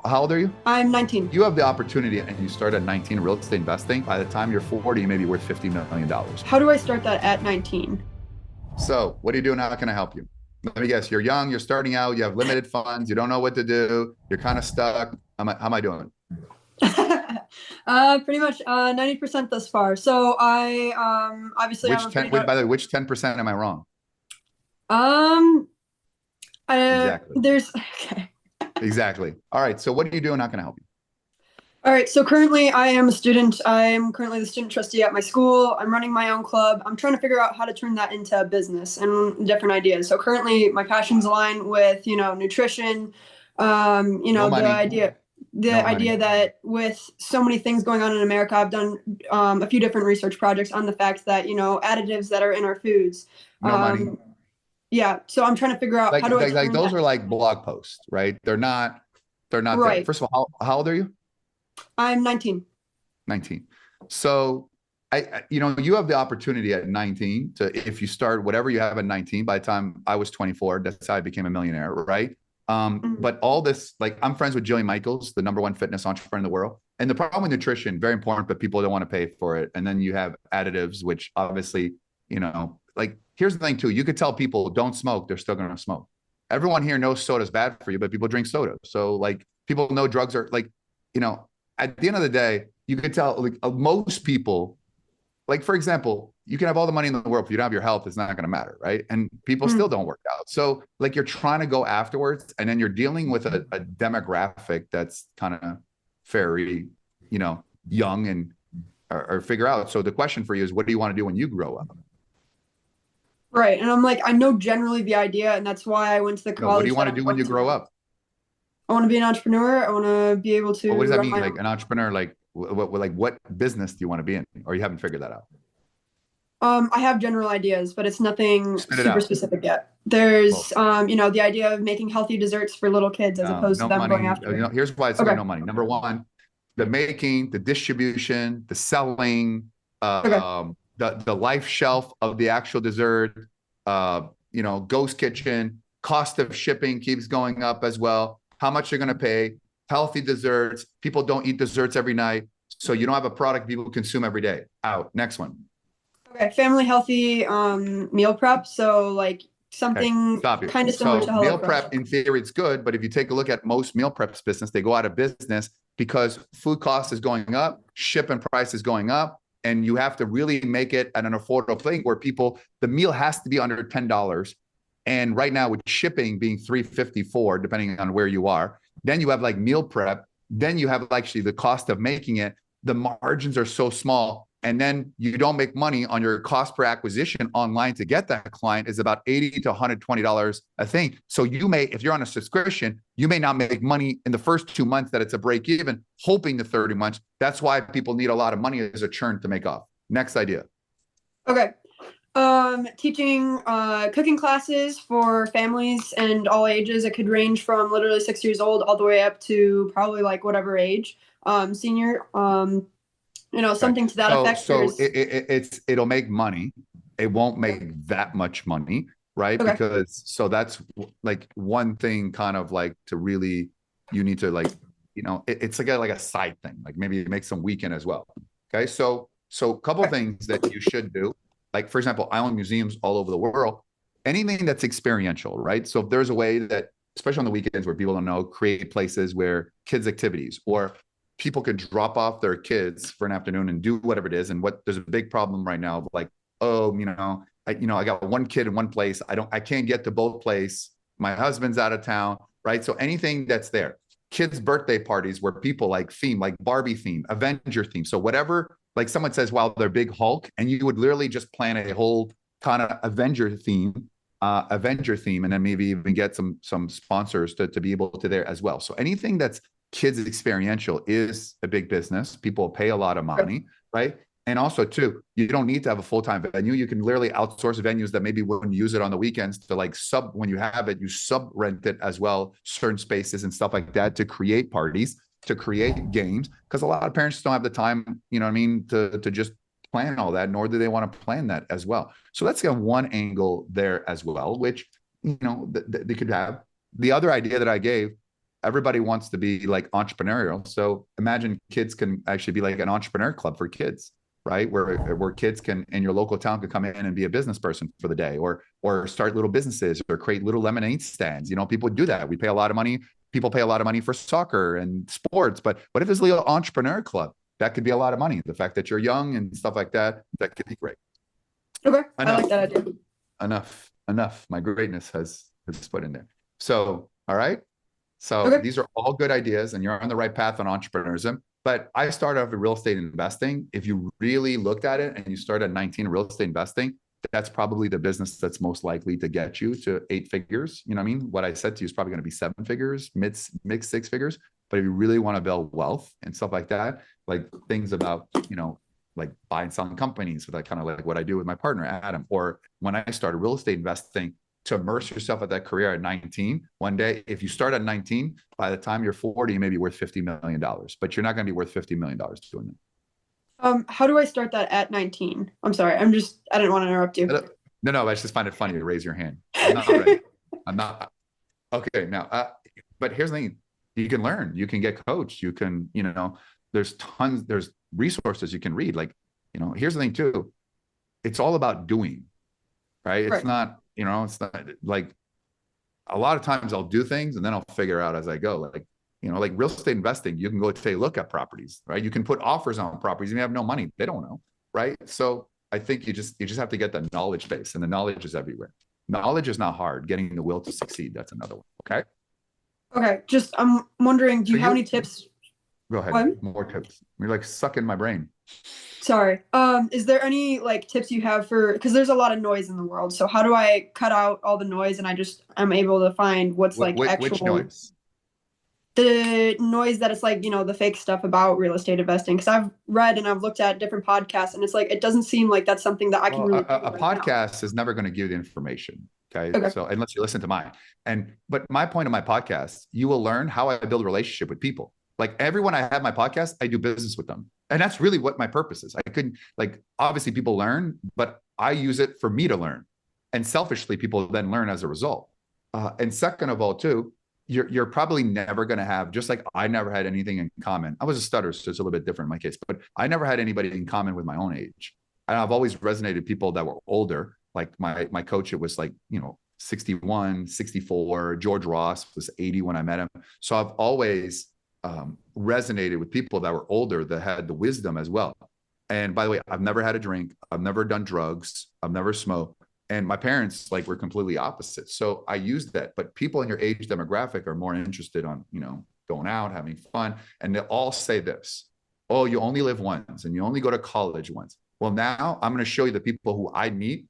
How old are you? I'm 19. You have the opportunity and you start at 19 real estate investing. By the time you're 40, you may be worth $50 million. How do I start that at 19? So what are you doing? How can I help you? Let me guess. You're young, you're starting out, you have limited funds, you don't know what to do, you're kind of stuck. How am I doing? Pretty much 90% thus far. So I obviously I'm Which a 10, pretty by the way, which 10% am I wrong? um Exactly. there's okay. Exactly. All right. So what are you doing? How can I help you? All right, so currently I am a student. I am currently the student trustee at my school. I'm running my own club. I'm trying to figure out how to turn that into a business and different ideas. So currently my passions align with, nutrition, No the money. No money. idea that with so many things going on in America, I've done a few different research projects on the fact that, additives that are in our foods. No money. Yeah, so I'm trying to figure out Like, how do I like turn those that. are like blog posts, right? They're not there. Right. First of all, how old are you? I'm 19. 19. So you have the opportunity at 19 to, if you start whatever you have at 19, by the time I was 24, that's how I became a millionaire, right? Mhm. But all this, like, I'm friends with Jillian Michaels, the number one fitness entrepreneur in the world. And the problem with nutrition, very important, but people don't want to pay for it. And then you have additives, which obviously, like, here's the thing too. You could tell people don't smoke, they're still going to smoke. Everyone here knows soda is bad for you, but people drink soda. So like people know drugs are like, you know, at the end of the day, you could tell like most people, like for example, you can have all the money in the world, if you don't have your health, it's not going to matter, right? And people still Mhm. don't work out. So like you're trying to go afterwards, and then you're dealing with a demographic that's kind of very, young and or figure out. So the question for you is, what do you want to do when you grow up? Right. And I'm like, I know generally the idea, and that's why I went to the No, what do you college that want I to do when went you grow to. up? I want to be an entrepreneur. I want to be able Well, what to does that run mean? my Like own. an entrepreneur, like what business do you want to be in? Or you haven't figured that out? I have general ideas, but it's nothing Spit it super out. specific yet. Well, There's, the idea of making healthy desserts for little kids as no, opposed to no them going money. after. Here's why it's going Okay. to be no money. Number one, the making, the distribution, the selling, Okay. the life shelf of the actual dessert, ghost kitchen, cost of shipping keeps going up as well. How much you're going to pay, healthy desserts. People don't eat desserts every night. So you don't have a product people consume every day. Out. Next one. Okay. Family healthy meal prep. So like Okay, something stop you. kind of similar to So meal HelloFresh. prep, in theory, it's good, but if you take a look at most meal preps business, they go out of business because food cost is going up, shipping price is going up, and you have to really make it at an affordable thing where the meal has to be under $10. And right now, with shipping being 354, depending on where you are, then you have like meal prep, then you have actually the cost of making it. The margins are so small, and then you don't make money on your cost per acquisition online to get that client is about $80 to $120 a thing. So if you're on a subscription, you may not make money in the first 2 months that it's a break even, hoping the 30 months. That's why people need a lot of money as a churn to make off. Next idea. Okay. Teaching cooking classes for families and all ages. It could range from literally 6 years old all the way up to probably like whatever age. Senior. Okay. Something to that So effect. so There's it'll make money. It won't make that much money, right? okay. Because so that's like one thing kind of like to really you need to like, it's like a side thing. Like maybe make some weekend as well. Okay. So a couple of Okay. things that you should do. Like for example, I own museums all over the world. Anything that's experiential, right? So if there's a way that, especially on the weekends where people don't know, create places where kids activities or people could drop off their kids for an afternoon and do whatever it is. And there's a big problem right now of like, oh, I got one kid in one place. I can't get to both place. My husband's out of town, right? So anything that's there, kids' birthday parties where people like theme, like Barbie theme, Avenger theme. So whatever, like someone says, wow, they're big Hulk, and you would literally just plan a whole kind of Avenger theme, and then maybe even get some sponsors to be able to there as well. So anything that's kids experiential is a big business. People pay a lot of money, right? And also, too, you don't need to have a full-time venue. You can literally outsource venues that maybe wouldn't use it on the weekends to like when you have it, you sub rent it as well, certain spaces and stuff like that to create parties, to create games. Because a lot of parents don't have the time, you know what I mean, to just plan all that, nor do they want to plan that as well. So that's got one angle there as well, which, they could have. The other idea that I gave everybody wants to be like entrepreneurial. So imagine kids can actually be like an entrepreneur club for kids, right? Where kids can in your local town can come in and be a business person for the day, or start little businesses or create little lemonade stands. You know, people do that. We pay a lot of money. People pay a lot of money for soccer and sports, but what if there's a little entrepreneur club? That could be a lot of money. The fact that you're young and stuff like that, that could be great. Okay, Enough. I like that idea. Enough. My greatness has put in there. So, all right. So Okay. these are all good ideas, and you're on the right path on entrepreneurism. But I started off with real estate investing. If you really looked at it and you start at 19 real estate investing, that's probably the business that's most likely to get you to 8 figures. You know what I mean? What I said to you is probably going to be 7 figures, mid 6 figures. But if you really want to build wealth and stuff like that, like things about, you know, like buying and selling companies, with that kind of like what I do with my partner, Adam, or when I started real estate investing, to immerse yourself at that career at 19. One day, if you start at 19, by the time you're 40, you may be worth $50 million, but you're not going to be worth $50 million doing that. How do I start that at 19? I'm sorry. I didn't want to interrupt you. No, I just find it funny to raise your hand. I'm not ready. I'm not. Okay. Now, but here's the thing. You can learn, you can get coached, you can, you know, there's resources you can read. Like, you know, here's the thing too. It's all about doing, right? It's not, you know, it's not like a lot of times I'll do things and then I'll figure out as I go. Like, you know, like real estate investing, you can go take a look at properties, right? You can put offers on properties and you have no money. They don't know, right? So I think you just have to get the knowledge base, and the knowledge is everywhere. Knowledge is not hard. Getting the will to succeed, that's another one. Okay. Okay. Just, I'm wondering, do you have any tips? Go ahead. What? More tips. You're like sucking my brain. Sorry. Is there any like tips you have because there's a lot of noise in the world. So how do I cut out all the noise and I'm able to find what's like actual which noise? The noise that it's like, you know, the fake stuff about real estate investing. Because I've read and I've looked at different podcasts, and it's like it doesn't seem like that's something that I can really. A podcast is never going to give you the information. Okay. So unless you listen to mine, but my point of my podcast, you will learn how I build a relationship with people. Like everyone I have my podcast, I do business with them. And that's really what my purpose is. I couldn't, like, obviously people learn, but I use it for me to learn. And selfishly, people then learn as a result. And second of all, too, you're probably never going to have, just like I never had anything in common. I was a stutter, so it's a little bit different in my case, but I never had anybody in common with my own age. And I've always resonated with people that were older. Like my coach, it was like, you know, 61, 64. George Ross was 80 when I met him. So I've always resonated with people that were older, that had the wisdom as well. And by the way, I've never had a drink. I've never done drugs. I've never smoked. And my parents like were completely opposite. So I used that. But people in your age demographic are more interested on, you know, going out, having fun. And they'll all say this: oh, you only live once and you only go to college once. Well, now I'm going to show you the people who I meet,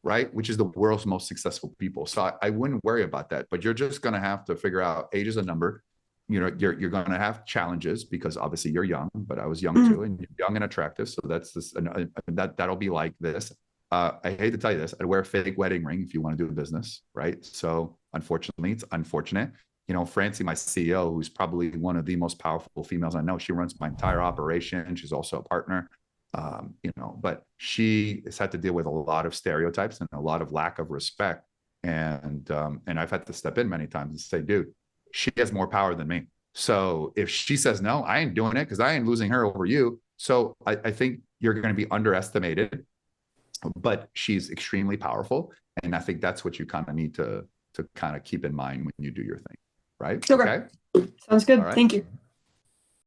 right? Which is the world's most successful people. So I wouldn't worry about that, but you're just going to have to figure out age is a number. You know, you're going to have challenges because obviously you're young, but I was young too, and you're young and attractive. So that's this, that'll be like this. I hate to tell you this, I'd wear a fake wedding ring if you want to do a business, right? So unfortunately, it's unfortunate. You know, Francie, my CEO, who's probably one of the most powerful females I know, she runs my entire operation. She's also a partner. You know, but she has had to deal with a lot of stereotypes and a lot of lack of respect. And I've had to step in many times and say, dude, she has more power than me. So if she says no, I ain't doing it because I ain't losing her over you. So I think you're going to be underestimated, but she's extremely powerful. And I think that's what you kind of need to kind of keep in mind when you do your thing. Right? Okay. Sounds good. Right. Thank you.